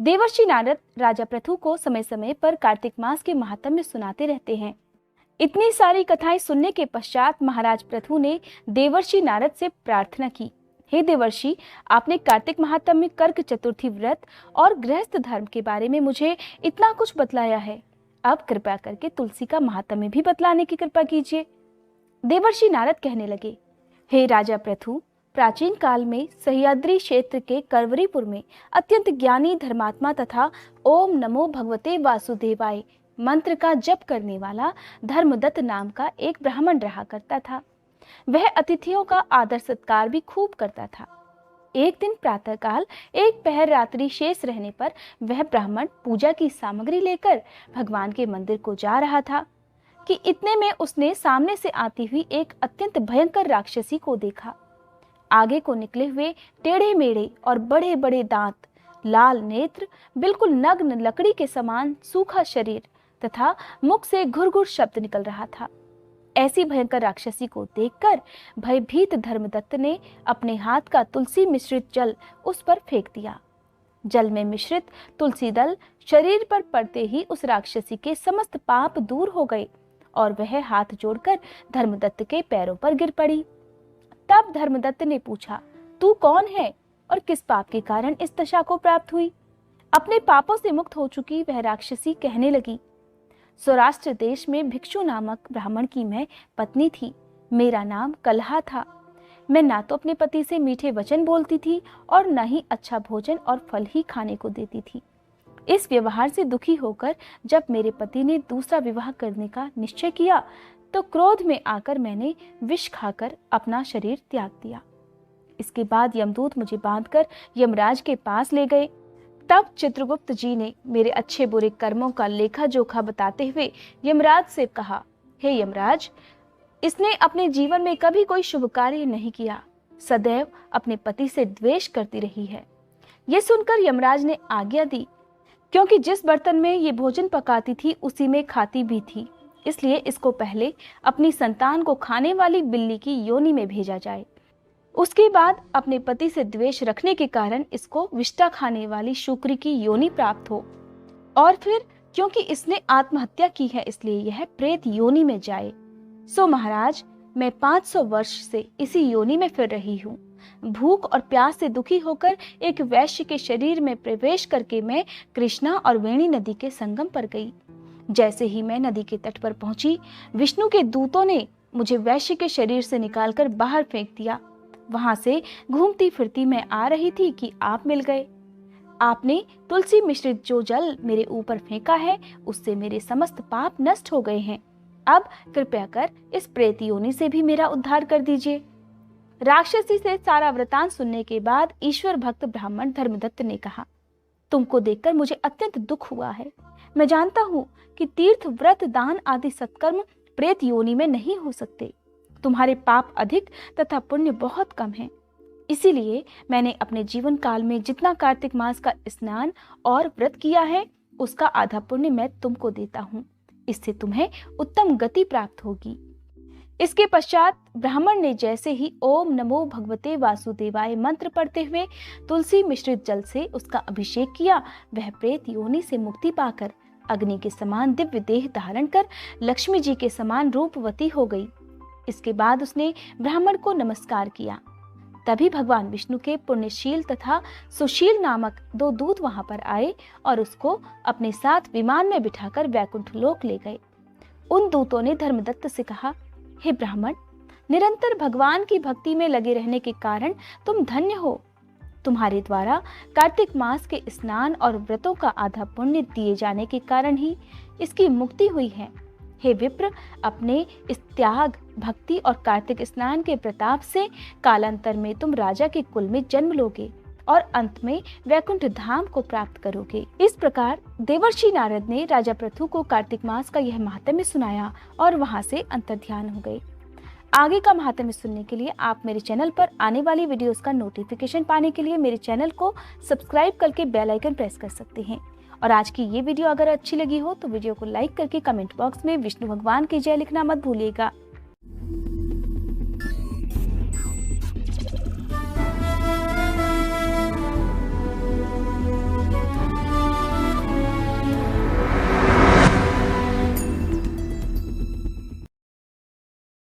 देवर्षि नारद राजा पृथु को समय समय पर कार्तिक मास के महात्म्य सुनाते रहते हैं। इतनी सारी कथाएं सुनने के पश्चात महाराज पृथु ने देवर्षि नारद से प्रार्थना की, हे देवर्षि, आपने कार्तिक महात्म्य, कर्क चतुर्थी व्रत और गृहस्थ धर्म के बारे में मुझे इतना कुछ बतलाया है, अब कृपया करके तुलसी का महात्म्य भी बतलाने की कृपा कीजिए। देवर्षि नारद कहने लगे, हे राजा पृथु, प्राचीन काल में सह्याद्री क्षेत्र के करवरीपुर में अत्यंत ज्ञानी धर्मात्मा तथा ओम नमो भगवते वासुदेवाय मंत्र का जप करने वाला धर्मदत्त नाम का एक ब्राह्मण रहा करता था। वह अतिथियों का आदर सत्कार भी खूब करता था। एक दिन प्रातःकाल एक पहर रात्रि शेष रहने पर वह ब्राह्मण पूजा की सामग्री लेकर भगवान के मंदिर को जा रहा था कि इतने में उसने सामने से आती हुई एक अत्यंत भयंकर राक्षसी को देखा। आगे को निकले हुए टेढ़े मेढ़े और बड़े बड़े दांत, लाल नेत्र, बिल्कुल नग्न लकड़ी के समान सूखा शरीर तथा मुख से घुरघुर शब्द निकल रहा था। ऐसी भयंकर राक्षसी को देखकर भयभीत धर्मदत्त ने अपने हाथ का तुलसी मिश्रित जल उस पर फेंक दिया। जल में मिश्रित तुलसी दल शरीर पर पड़ते ही उस राक्षसी के समस्त पाप दूर हो गए और वह हाथ जोड़कर धर्मदत्त के पैरों पर गिर पड़ी। तब धर्मदत्त ने पूछा, तू कौन है और किस पाप के कारण इस दशा को प्राप्त हुई? अपने पापों से मुक्त हो चुकी वह राक्षसी कहने लगी, सौराष्ट्र देश में भिक्षु नामक ब्राह्मण की मैं पत्नी थी। मेरा नाम कलहा था। मैं ना तो अपने पति से मीठे वचन बोलती थी और न ही अच्छा भोजन और फल ही खाने को देती थी। इस व्यवहार से दुखी होकर जब मेरे पति ने दूसरा विवाह करने का निश्चय किया तो क्रोध में आकर मैंने विष खाकर अपना शरीर त्याग दिया। इसके बाद यमदूत मुझे बांधकर यमराज के पास ले गए। तब चित्रगुप्त जी ने मेरे अच्छे बुरे कर्मों का लेखा जोखा बताते हुए यमराज से कहा, हे यमराज, इसने अपने जीवन में कभी कोई शुभ कार्य नहीं किया, सदैव अपने पति से द्वेष करती रही है। यह सुनकर यमराज ने आज्ञा दी, क्योंकि जिस बर्तन में ये भोजन पकाती थी उसी में खाती भी थी, इसलिए इसको पहले अपनी संतान को खाने वाली बिल्ली की योनि में भेजा जाए। उसके बाद अपने पति से द्वेष रखने के कारण इसको विष्टा खाने वाली शुक्र की योनि प्राप्त हो, और फिर क्योंकि इसने आत्महत्या की है इसलिए यह प्रेत योनि में जाए। सो महाराज, मैं 500 वर्ष से इसी योनि में फिर रही हूँ। भूख और प्यास से दुखी होकर एक वैश्य के शरीर में प्रवेश करके मैं कृष्णा और वेणी नदी के संगम पर गई। जैसे ही मैं नदी के तट पर पहुंची, विष्णु के दूतों ने मुझे वैश्य के शरीर से निकालकर बाहर फेंक दिया। वहां से घूमती फिरती मैं आ रही थी कि आप मिल गए। आपने तुलसी मिश्रित जो जल मेरे ऊपर फेंका है उससे मेरे समस्त पाप नष्ट हो गए हैं। अब कृपया कर इस प्रेत योनि से भी मेरा उद्धार कर दीजिए। राक्षसी से सारा वृतांत सुनने के बाद ईश्वर भक्त ब्राह्मण धर्मदत्त ने कहा, तुमको देखकर मुझे अत्यंत दुख हुआ है। मैं जानता हूँ कि तीर्थ, व्रत, दान आदि सत्कर्म प्रेत योनि में नहीं हो सकते। तुम्हारे पाप अधिक तथा पुण्य बहुत कम है। इसीलिए मैंने अपने जीवन काल में जितना कार्तिक मास का स्नान और व्रत किया है उसका आधा पुण्य मैं तुमको देता हूँ। इससे तुम्हें उत्तम गति प्राप्त होगी। इसके पश्चात ब्राह्मण ने जैसे ही ओम नमो भगवते वासुदेवाय मंत्र पढ़ते हुए तुलसी मिश्रित जल से उसका अभिषेक किया, वह प्रेत योनि से मुक्ति पाकर अग्नि के समान दिव्य देह धारण कर लक्ष्मी जी के समान रूपवती हो गई। इसके बाद उसने ब्राह्मण को नमस्कार किया। तभी भगवान विष्णु के पुण्यशील तथा सुशील नामक 2 दूत वहां पर आए और उसको अपने साथ विमान में बिठाकर वैकुंठ लोक ले गए। उन दूतों ने धर्मदत्त से कहा, हे ब्राह्मण, निरंतर भगवान की भक्ति में लगे रहने के कारण तुम धन्य हो। तुम्हारे द्वारा कार्तिक मास के स्नान और व्रतों का आधा पुण्य दिए जाने के कारण ही इसकी मुक्ति हुई है। हे विप्र, अपने इस त्याग, भक्ति और कार्तिक स्नान के प्रताप से कालांतर में तुम राजा के कुल में जन्म लोगे और अंत में वैकुंठ धाम को प्राप्त करोगे। इस प्रकार देवर्षि नारद ने राजा पृथु को कार्तिक मास का यह महात्म्य सुनाया और वहां से अंतर्ध्यान हो गए। आगे का महात्म्य सुनने के लिए आप मेरे चैनल पर आने वाली वीडियोस का नोटिफिकेशन पाने के लिए मेरे चैनल को सब्सक्राइब करके बेल आइकन प्रेस कर सकते हैं। और आज की ये वीडियो अगर अच्छी लगी हो तो वीडियो को लाइक करके कमेंट बॉक्स में विष्णु भगवान की जय लिखना मत भूलिएगा।